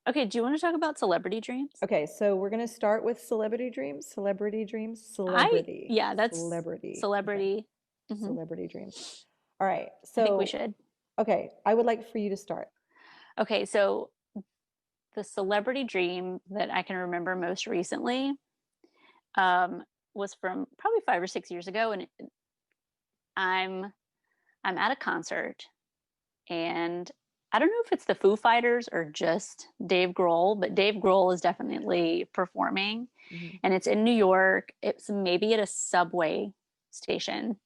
Okay, do you want to talk about celebrity dreams? Okay, so we're gonna start with celebrity dreams, celebrity dreams, Yeah, that's celebrity. Okay, celebrity. hmm celebrity dreams. All right, I think we so should. okay, I would like for you to start. Okay, so the celebrity dream that I can remember most recently um, was from probably 5 or 6 years ago, and I'm I'm at a concert, and I don't know if it's the Foo Fighters or just Dave Grohl, but Dave Grohl is definitely performing, Mhm. and it's in New York. It's maybe at a subway station,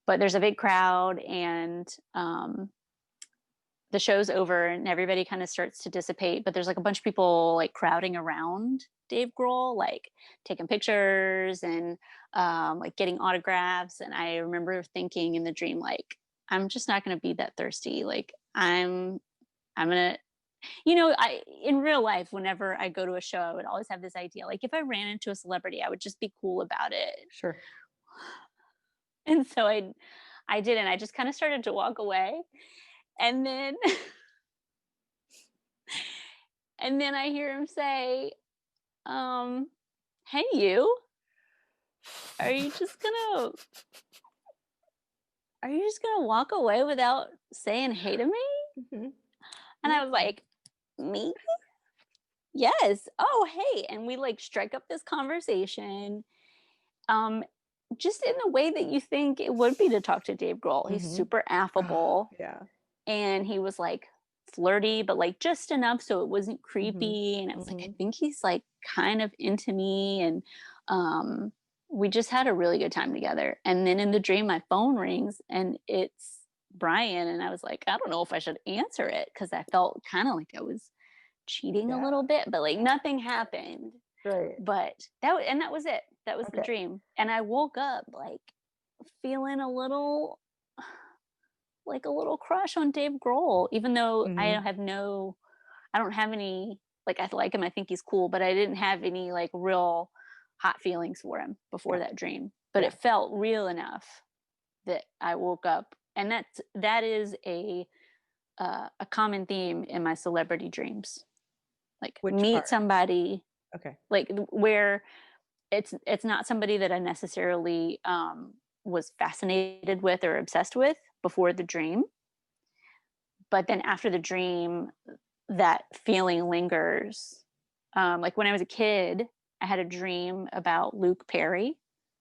but there's a big crowd, and the show's over and everybody kind of starts to dissipate, but there's like a bunch of people like crowding around Dave Grohl, like taking pictures and like getting autographs. And I remember thinking in the dream, like, I'm just not going to be that thirsty. Like, I'm gonna, I in real life, whenever I go to a show, I would always have this idea, like, if I ran into a celebrity, I would just be cool about it. Sure. And so I didn't. I just kind of started to walk away, and then and then I hear him say, Um, "Hey, you, are you just gonna are you just gonna walk away without saying hey to me?" Mhm. And I Yeah. was like, "Me? Yes. Oh, hey." And we like strike up this conversation. Um, just in the way that you think it would be to talk to Dave Grohl. He's Mhm. super affable, Yeah. and he was like flirty, but like just enough so it wasn't Mhm. creepy. And I was like, I Mhm. think he's like kind of into me. And um, we just had a really good time together. And then in the dream, my phone rings and it's Brian. And I was like, I don't know if I should answer it because I felt kind of like I was cheating a Yeah. little bit, but like nothing happened. Right. But and that was it. That was the Okay. dream. And I woke up like feeling a little like a little crush on Dave Grohl, even though Mhm. I don't have any, like, I like him, I think he's cool, but I didn't have any like real hot feelings for him before Yeah. that dream. But Yeah. it felt real enough that I woke up, and that is a common theme in my celebrity dreams. Like Which meet part? somebody, Okay. like where it's not somebody that I necessarily was fascinated with or obsessed with before the dream, but then after the dream, that feeling lingers. Like when I was a kid, I had a dream about Luke Perry,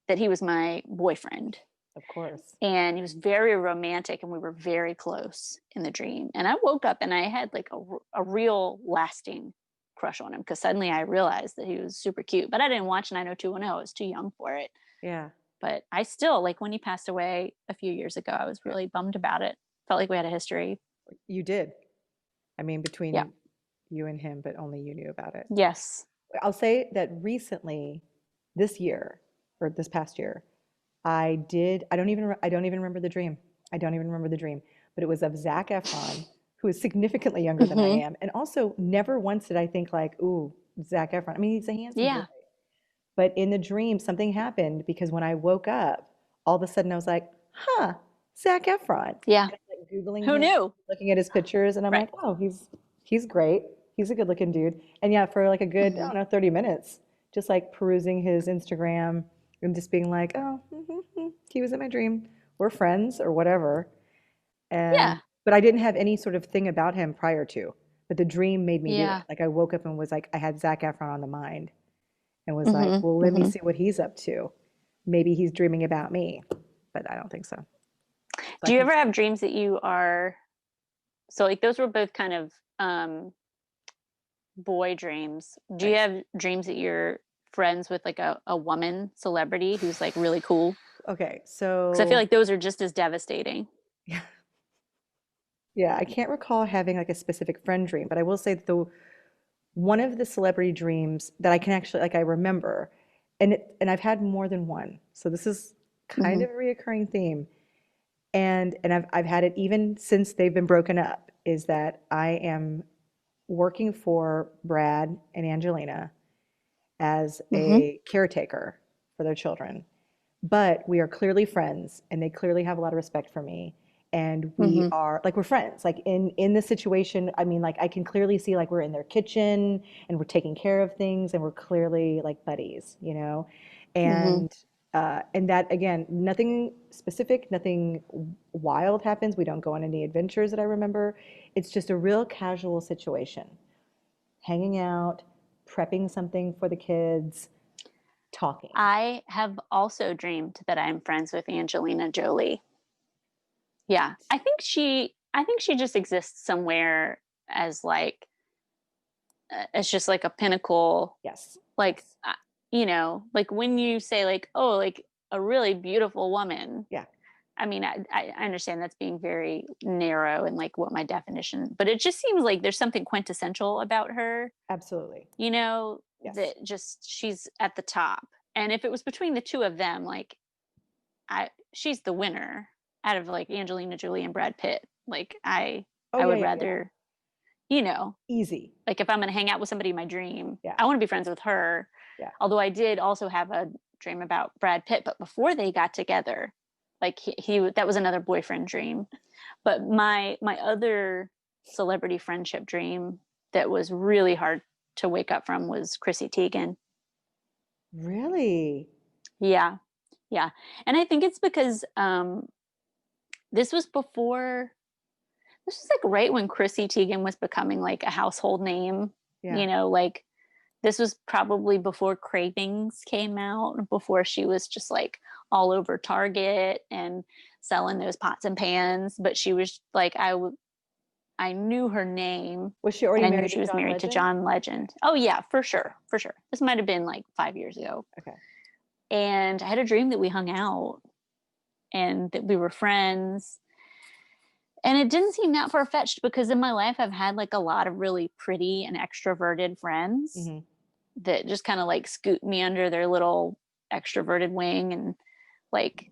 that he was my boyfriend. Of course. And he was very romantic, and we were very close in the dream. And I woke up and I had like a real lasting crush on him because suddenly I realized that he was super cute. But I didn't watch 90210, I was too young for it. Yeah. But I still, like when he passed away a few years ago, I was really bummed about it. Felt like we had a history. You did. I mean, Yeah. between you and him, but only you knew about it. Yes. I'll say that recently, this year or this past year, I don't even remember the dream. I don't even remember the dream, but it was of Zac Efron, who is significantly younger than I hmm am. And also never once did I think like, ooh, Zac Efron. I mean, he's a handsome boy. Yeah. But in the dream, something happened because when I woke up, all of a sudden I was like, huh, Zac Efron. Yeah. And I'm like Googling Who him, knew? looking at his pictures, and I'm Right. like, oh, he's great. He's a good looking dude. And yeah, for like a good, I hmm don't know, 30 minutes, just like perusing his Instagram and just being like, oh, he was in my dream. We're friends or whatever. Yeah. And but I didn't have any sort of thing about him prior to. But the dream made me do it. Yeah. Like I woke up and was like, I had Zac Efron on the mind and was like, hmm well, let me hmm see what he's up to. Maybe he's dreaming about me, but I don't think so. So I Do you can, ever have dreams that you are so like those were both kind of boy dreams. Do you right. have dreams that you're friends with like a woman celebrity who's like really cool? Okay, Because I feel so like those are just as devastating. yeah, yeah, I can't recall having like a specific friend dream, but I will say that the one of the celebrity dreams that I can actually like I remember, and I've had more than one, so this is kind Hmm. of a reoccurring theme, and I've had it even since they've been broken up, is that I am working for Brad and Angelina as Hmm. a caretaker for their children. But we are clearly friends and they clearly have a lot of respect for me. And we Hmm. are like we're friends. Like in this situation, I mean, like I can clearly see like we're in their kitchen and we're taking care of things and we're clearly like buddies, you know? Hmm. And that again, nothing specific, nothing wild happens. We don't go on any adventures that I remember. It's just a real casual situation, hanging out, prepping something for the kids, talking. I have also dreamed that I'm friends with Angelina Jolie. Yeah, Right. I think she just exists somewhere as like as just like a pinnacle, Yes. like Yes. like when you say like, oh, like a really beautiful woman. Yeah. I mean, I understand that's being very narrow and like what my definition, but it just seems like there's something quintessential about her, Absolutely. Yes. that just she's at the top. And if it was between the two of them, like she's the winner out of like Angelina Jolie and Brad Pitt. Like Oh I yeah, would yeah, yeah. rather, you know, Easy. like if I'm going to hang out with somebody in my dream, Yeah. I want to be friends with her. Yeah. Although I did also have a dream about Brad Pitt, but before they got together, like he that was another boyfriend dream. But my other celebrity friendship dream that was really hard to wake up from was Chrissy Teigen. Really? Yeah, yeah, and I think it's because this was before. This was like right when Chrissy Teigen was becoming like a household name. Yeah. Like this was probably before Cravings came out, before she was just like all over Target and selling those pots and pans. But she was like, I knew her name Was she and already I knew married she to was John married to Legend? John Legend. Oh, yeah, for Okay. sure. For sure. This might have been like 5 years ago. Okay. And I had a dream that we hung out and that we were friends. And it didn't seem that far fetched because in my life, I've had like a lot of really pretty and extroverted friends Hmm. that just kind of like scoot me under their little extroverted wing and like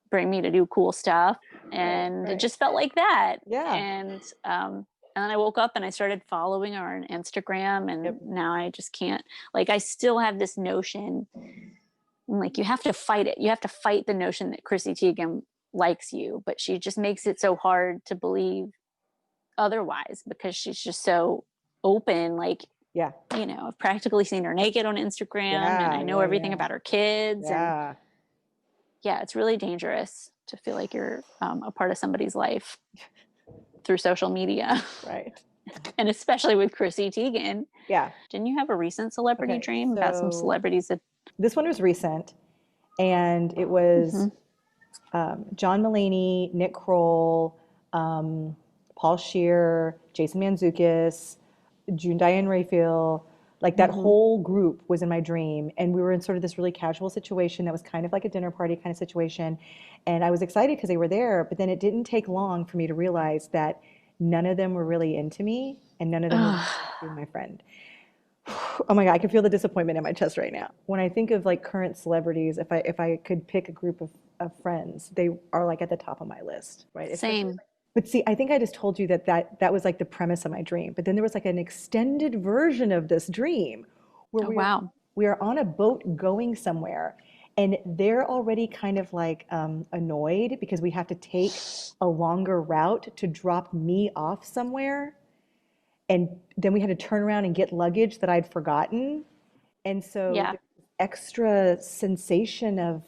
bring me to do cool stuff. Right. And it Right. just felt like that. Yeah. And then I woke up and I started following her on Instagram. And Yep. now I just can't, like, I still have this notion, like, you have to fight it. You have to fight the notion that Chrissy Teigen likes you, but she just makes it so hard to believe otherwise because she's just so open. Like, Yeah. I've practically seen her naked on Instagram and Yeah. I know Yeah. everything Yeah. about her kids. And Yeah. yeah, it's really dangerous to feel like you're a part of somebody's life through social media. Right. And especially with Chrissy Teigen. Yeah. Didn't you have a recent celebrity Okay. dream about some So celebrities that? this one was recent, and it was Mhm. John Mulaney, Nick Kroll, um, Paul Scheer, Jason Mantzoukas, June Diane Raphael, like that Mhm. whole group was in my dream. And we were in sort of this really casual situation that was kind of like a dinner party kind of situation. And I was excited because they were there, but then it didn't take long for me to realize that none of them were really into me and none of them were really into being my friend. Oh my God, I can feel the disappointment in my chest right now. When I think of like current celebrities, if I could pick a group of friends, they are like at the top of my list, right? Especially, Same. but see, I think I just told you that was like the premise of my dream. But then there was like an extended version of this dream where Oh wow. we are on a boat going somewhere, and they're already kind of like annoyed because we have to take a longer route to drop me off somewhere, and then we had to turn around and get luggage that I'd forgotten. And so Yeah. there's this extra sensation of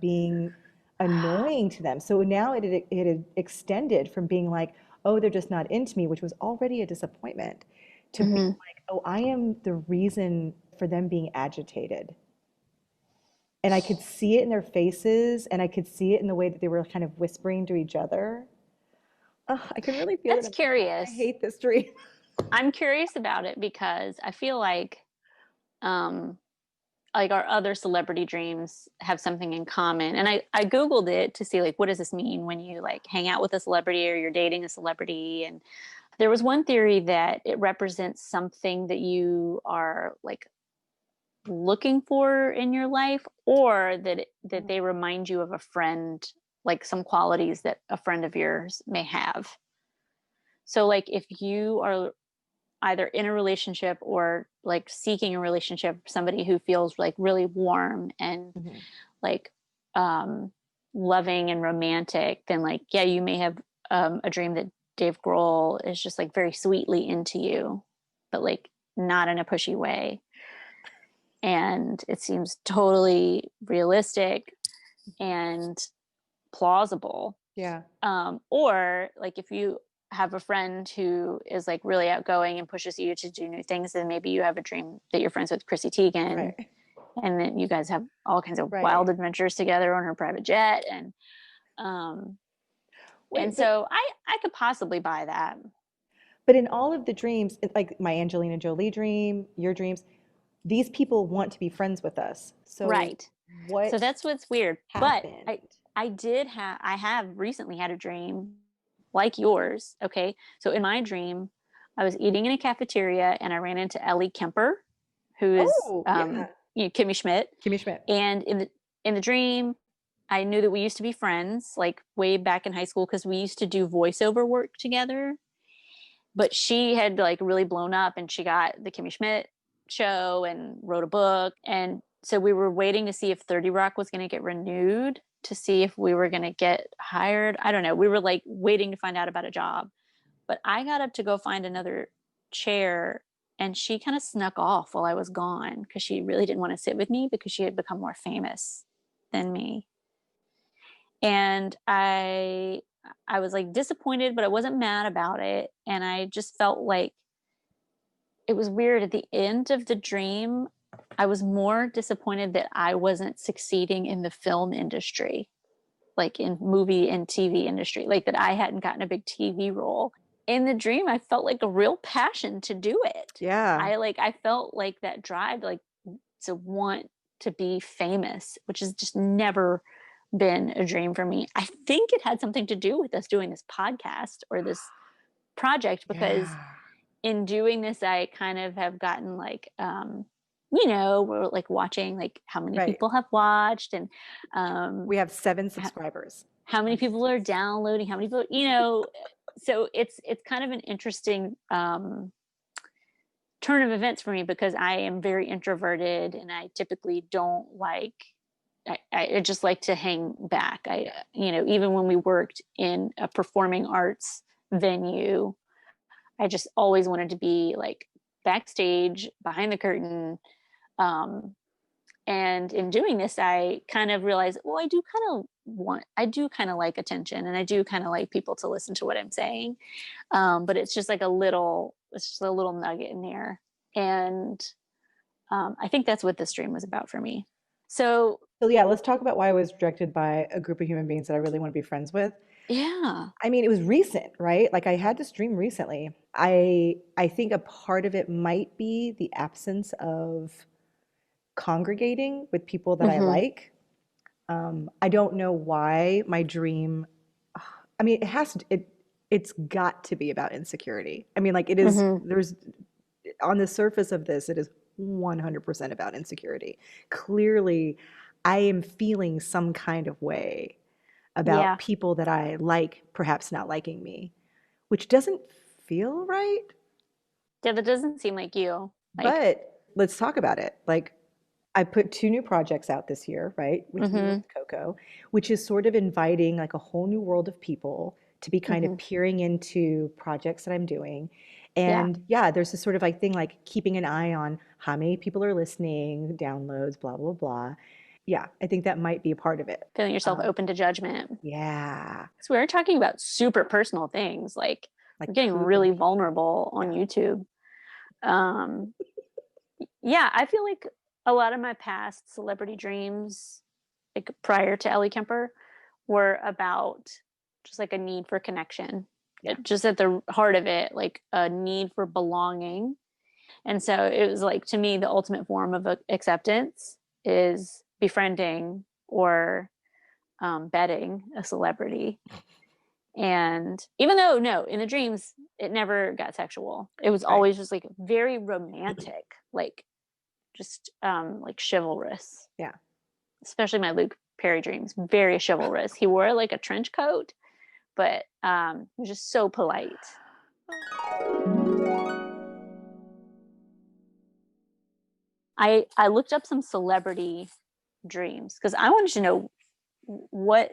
being annoying to them. So now it had extended from being like, oh, they're just not into me, which was already a disappointment, to being Hmm. like, oh, I am the reason for them being agitated. And I could see it in their faces, and I could see it in the way that they were kind of whispering to each other. Oh, I can really feel it That's in my chest. I curious. hate this dream. I'm curious about it because I feel like um like our other celebrity dreams have something in common. And I Googled it to see like, what does this mean when you like hang out with a celebrity or you're dating a celebrity? And there was one theory that it represents something that you are like looking for in your life, or that they remind you of a friend, like some qualities that a friend of yours may have. So like if you are either in a relationship or like seeking a relationship, somebody who feels like really warm and Mhm. like um loving and romantic, then like yeah, you may have a dream that Dave Grohl is just like very sweetly into you, but like not in a pushy way. And it seems totally realistic and plausible. Yeah. Or like if you have a friend who is like really outgoing and pushes you to do new things, then maybe you have a dream that you're friends with Chrissy Teigen, Right. and then you guys have all kinds of Right. wild adventures together on her private jet. Um and Wait, so I could possibly buy that. but in all of the dreams, like my Angelina Jolie dream, your dreams, these people want to be friends with us. So Right. So what that's what's weird. But happened? I have recently had a dream like yours. Okay. So in my dream, I was eating in a cafeteria and I ran into Ellie Kemper, who is Oh, yeah. Kimmy Schmidt. Kimmy Schmidt. And in the dream, I knew that we used to be friends, like way back in high school, because we used to do voiceover work together. But she had like really blown up and she got the Kimmy Schmidt show and wrote a book. And so we were waiting to see if 30 Rock was going to get renewed, to see if we were going to get hired. I don't know. We were like waiting to find out about a job. But I got up to go find another chair and she kind of snuck off while I was gone because she really didn't want to sit with me because she had become more famous than me. And I was like disappointed, but I wasn't mad about it. And I just felt like it was weird. At the end of the dream, I was more disappointed that I wasn't succeeding in the film industry, like in movie and TV industry, like that I hadn't gotten a big TV role. In the dream, I felt like a real passion to do it. Yeah. I felt like that drive, like to want to be famous, which has just never been a dream for me. I think it had something to do with us doing this podcast or this project, because Yeah. in doing this, I kind of have gotten like, you know, we're like watching like how many Right. people have watched and um, We have 7 how, subscribers. how many people are downloading, how many people, you know. So it's kind of an interesting turn of events for me because I am very introverted and I typically don't like. I just like to hang back. Yeah. You know, even when we worked in a performing arts venue, I just always wanted to be like backstage, behind the curtain. Um, and in doing this, I kind of realized, well, I do kind of like attention and I do kind of like people to listen to what I'm saying. But it's just a little nugget in there. And I think that's what this dream was about for me. So, So yeah, let's talk about why I was rejected by a group of human beings that I really want to be friends with. yeah. I mean, it was recent, right? Like I had this dream recently. I think a part of it might be the absence of congregating with people that I Mm-hmm. like. I don't know why my dream, I mean, it's got to be about insecurity. I mean, like it is, Mm-hmm. there's on the surface of this, it is 100% about insecurity. Clearly, I am feeling some kind of way about Yeah. people that I like perhaps not liking me, which doesn't feel right. Yeah. That doesn't seem like you. Like, But let's talk about it. Like, I put 2 new projects out this year, right? With you and mm-hmm. with Coco, which is sort of inviting like a whole new world of people to be kind Mm-hmm. of peering into projects that I'm doing. Yeah. And yeah, there's this sort of like thing like keeping an eye on how many people are listening, downloads, blah, blah, blah. Yeah, I think that might be a part of it. Feeling yourself Um, open to judgment. yeah, So we're talking about super personal things. Like we're like getting poop and really pee. vulnerable on Yeah. YouTube. Um, yeah, I feel like a lot of my past celebrity dreams, like prior to Ellie Kemper, were about just like a need for connection. Yeah. Just at the heart of it, like a need for belonging. And so it was like to me the ultimate form of acceptance. is befriending or betting a celebrity. And even though, no, in the dreams, it never got sexual. It was Right. always just like very romantic, like just like chivalrous, Yeah. especially my Luke Perry dreams, very chivalrous. He wore like a trench coat, but he was just so polite. I looked up some celebrity dreams because I wanted to know, what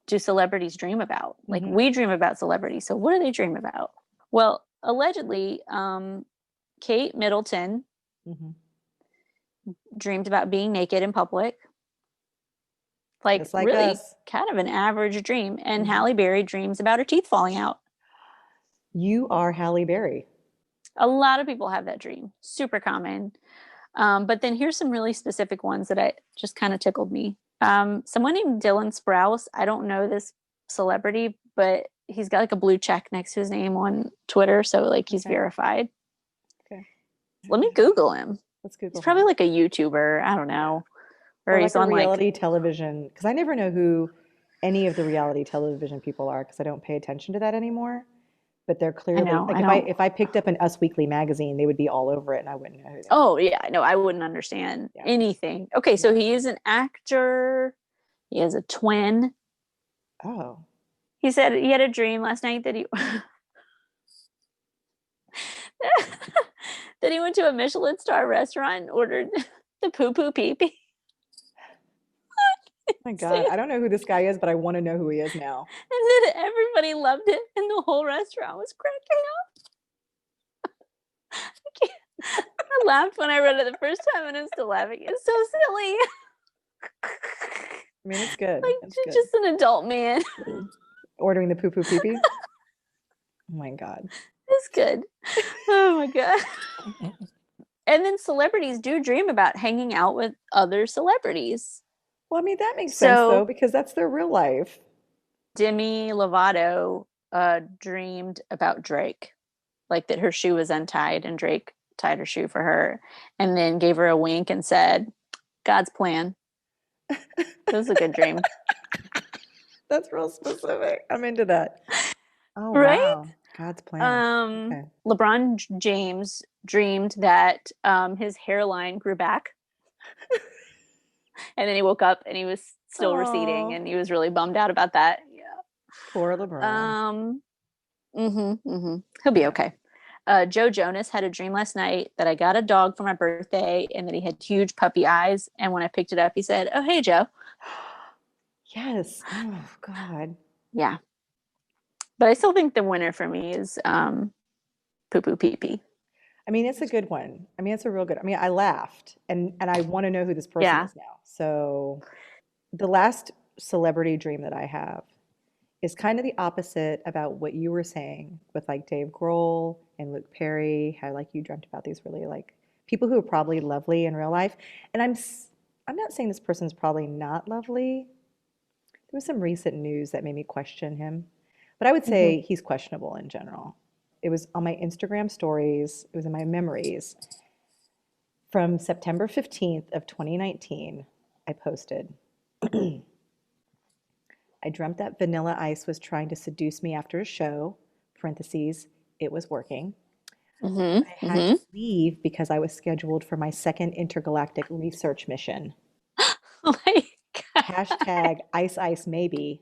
do celebrities dream about? Like, Mm-hmm. we dream about celebrities, so what do they dream about? Well, allegedly, Kate Middleton Mm-hmm. dreamed about being naked in public, like Just like really us. kind of an average dream. And Mm-hmm. Halle Berry dreams about her teeth falling out. You are Halle Berry. A lot of people have that dream, super common. But then here's some really specific ones that I just kind of tickled me. Someone named Dylan Sprouse. I don't know this celebrity, but he's got like a blue check next to his name on Twitter, so like he's Okay. verified. Okay. Let me Google him. Let's He's Google probably him. like a YouTuber. I don't Yeah. know, or Or he's like a on like, reality television, because I never know who any of the reality television people are because I don't pay attention to that anymore. But they're I clearly know, like I don't. if I picked up an Us Weekly magazine, they would be all over it and I wouldn't know who they are. Oh yeah, no, I wouldn't understand Yeah. anything. Okay, so Yeah. he is an actor. He has a twin. Oh. He said he had a dream last night that he that he went to a Michelin star restaurant and ordered the poo poo pee pee. My God. I don't know who this guy is, but I want to know who he is now. And then everybody loved it, and the whole restaurant was cracking up. I laughed when I read it the first time, and I'm still laughing. It's so silly. I mean, it's good. Like, It's good. just an adult man. Ordering the poo poo pee pee. Oh my God. It's good. Oh my god. And then celebrities do dream about hanging out with other celebrities. Well, I mean, that makes sense though, So because that's their real life. Demi Lovato dreamed about Drake, like that her shoe was untied and Drake tied her shoe for her, and then gave her a wink and said, "God's plan." It was a good dream, That's real specific. I'm into that. Oh, right? wow. God's plan. Okay. LeBron James dreamed that his hairline grew back, and then he woke up and he was still receding, Oh, and he was really bummed out about that. Yeah. poor LeBron. He'll be Yeah. okay. Joe Jonas had a dream last night that I got a dog for my birthday and that he had huge puppy eyes. And when I picked it up, he said, "Oh, hey, Joe." Yes. Oh, God. Yeah. But I still think the winner for me is Poo Poo Pee Pee. I mean, it's a good one. I mean, it's a real good. I mean, I laughed and I want to know who this person Yeah. is now. So, the last celebrity dream that I have is kind of the opposite about what you were saying with like Dave Grohl and Luke Perry, how like you dreamt about these really like people who are probably lovely in real life. And I'm not saying this person's probably not lovely. There was some recent news that made me question him, but I would Mm-hmm. say he's questionable in general. It was on my Instagram stories, it was in my memories from September 15th of 2019. I posted, I dreamt that Vanilla Ice was trying to seduce me after a show, parentheses, it was working. I Mm-hmm. had to Mm-hmm. leave because I was scheduled for my second intergalactic research mission. Oh my Hashtag ice ice maybe.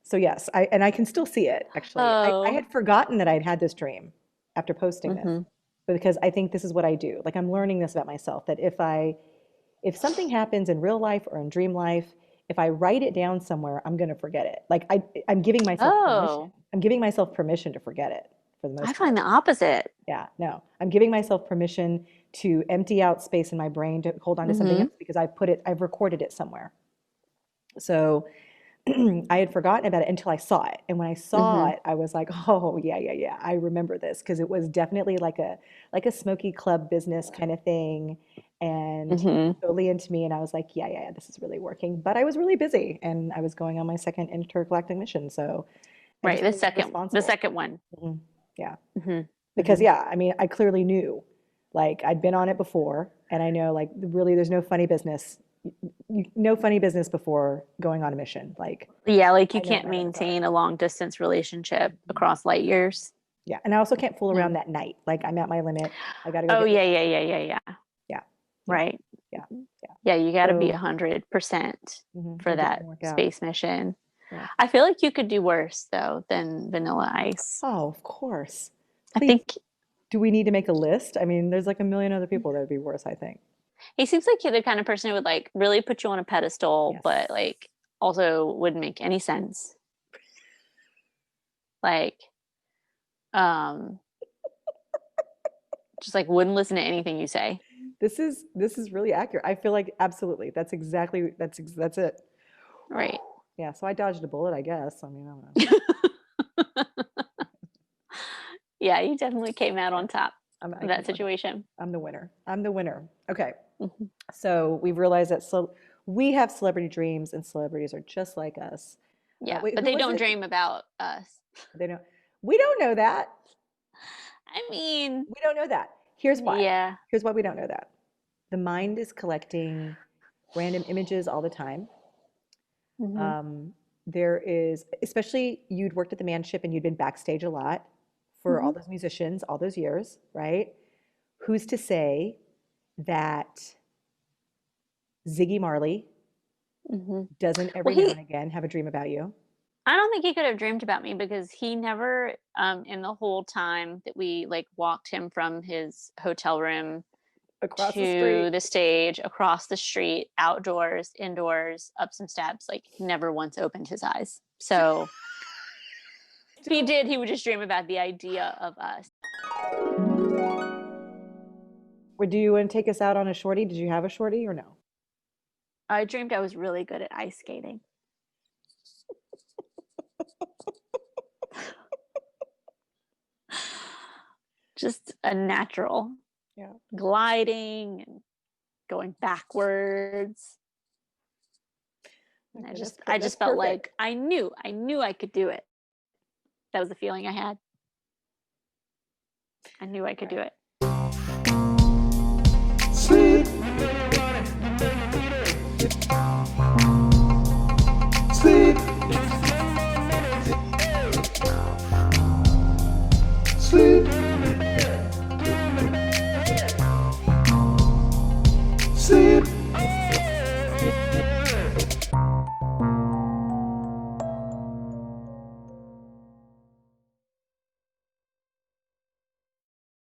So yes, I can still see it actually. I Oh. had forgotten that I'd had this dream after posting this, Mm-hmm. but because I think this is what I do. Like I'm learning this about myself that if something happens in real life or in dream life, if I write it down somewhere, I'm going to forget it. Like I'm giving myself permission. Oh. I'm giving myself permission to forget it for the I most find part. the opposite. Yeah, no. I'm giving myself permission to empty out space in my brain to hold on to something Mm-hmm. else because I've recorded it somewhere. So I had forgotten about it until I saw it. And when I saw Mm-hmm. it, I was like, oh yeah, yeah, yeah. I remember this because it was definitely like a smoky club business kind of thing. And he was Mm-hmm. totally into me. And I was like, yeah, yeah, yeah, this is really working. But I was really busy and I was going on my second intergalactic mission. So I Right. just The wanted to be second, the responsible. second one. Mhm. Yeah. Mm-hmm. Because Mm-hmm. yeah, I mean, I clearly knew, like I'd been on it before, and I know like really there's no funny business no funny business before going on a mission. Like, Yeah, like you I know what can't my limits are. maintain a long distance relationship Mhm. across light years. Yeah, and I also can't fool Yeah. around that night. Like, I'm at my limit. I got to go Oh get my yeah, yeah, stuff. yeah, yeah, yeah. Yeah, yeah, Right. yeah, yeah. Yeah, you got to be So, 100% for it that didn't work out. space mission. Yeah. I feel like you could do worse though than Vanilla Ice. Oh, of course. I Please, think do we need to make a list? I mean, there's like a million other people that would be worse, I think. he seems like you're the kind of person who would like really put you on a pedestal, Yes. but like also wouldn't make any sense. Like, um, just like wouldn't listen to anything you say. This is really accurate. I feel like absolutely. That's it. Right. Yeah, so I dodged a bullet, I guess. I mean, I don't know. Yeah, you definitely came out Yeah, on top I of came that out on top. situation. I'm the winner. I'm the winner. Okay. Mhm. So we've realized that we have celebrity dreams and celebrities are just like us. Yeah, Wait, but who they was don't it? dream about us. They don't. We don't know that. I mean, We don't know that. Here's why. yeah. Here's why we don't know that. The mind is collecting random images all the time. Hmm. Um, there is, especially you'd worked at the manship and you'd been backstage a lot for all Hmm. those musicians, all those years, right? Who's to say that Ziggy Marley Hmm. doesn't Well, every now and again have a dream about you I don't think he could have dreamed about me because he never, in the whole time that we like walked him from his hotel room across the to street? the stage, across the street, outdoors, indoors, up some steps, like never once opened his eyes. So if he Still, did, he would just dream about the idea of us. or do you want to take us out on a shorty? Did you have a shorty or no? I dreamed I was really good at ice skating. Just a natural Yeah. gliding and going backwards. And Okay, I that's just felt perfect. like I knew I could do it. That was the feeling I had. I knew I All could do right. it.